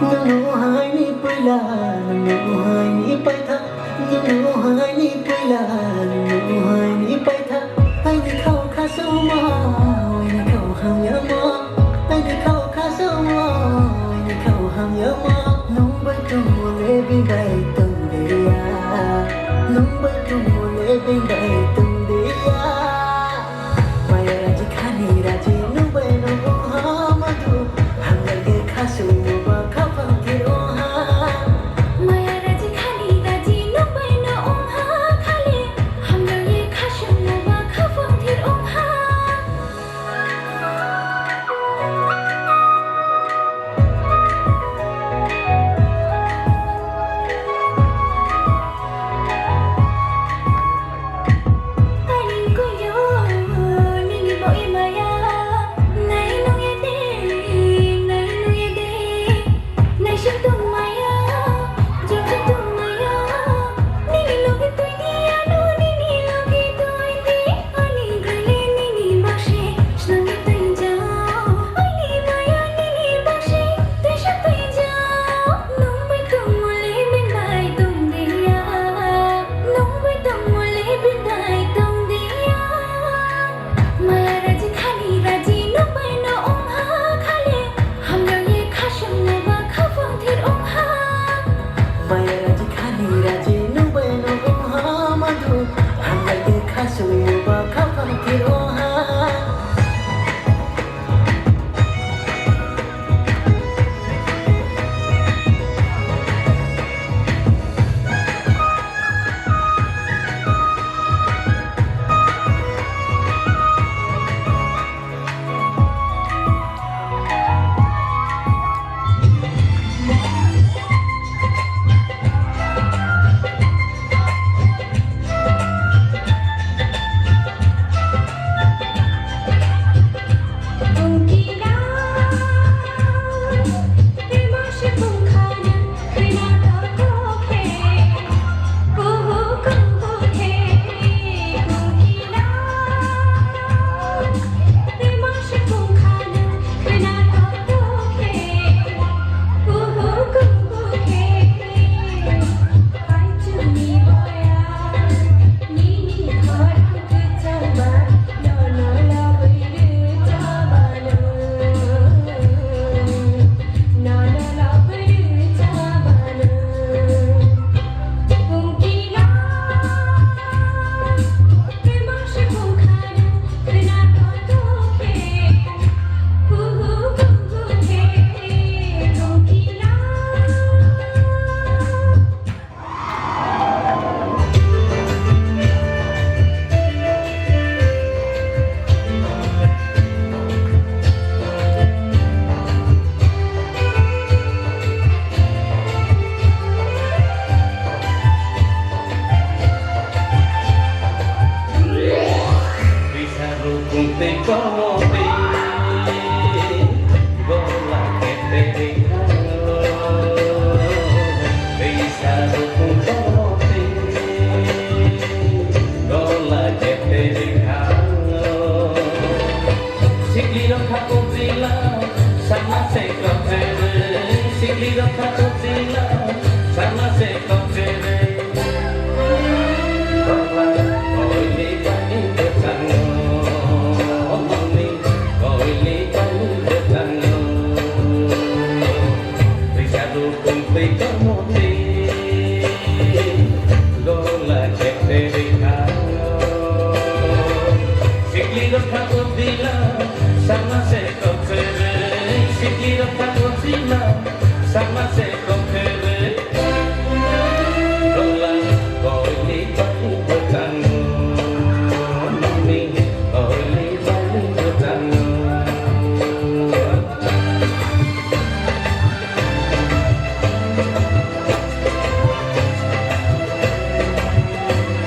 nanu hai ni pula nanu hai ni pai tha nanu hai ni pula nanu hai ni pai tha ai ni khau kha so ma ai ni khau ham ya ma ai ni khau kha so ma ai ni khau ham ya ma nong bai tu mo le bi dai tum de ya nong bai tu mo le bi dai tum de ya maya raji khani raji nu bai no ha ma tu ham ya ge kha so ma kha phang ki ro ha maya raji khani raji no bai no ha khale ham lo ye kha shu no ma kha phang ki ro ha maya raji khani raji nu bai no ha ma tu ham ya ge kha so ma kha phang ki ro ha te conocí, bola que te dejaron, besado con ti, bola que te dejaron. Siklido kakuzila, sama se kotere, siklido kakuzila, sama se kotere. Sama se kotere, si quiero para cocinar.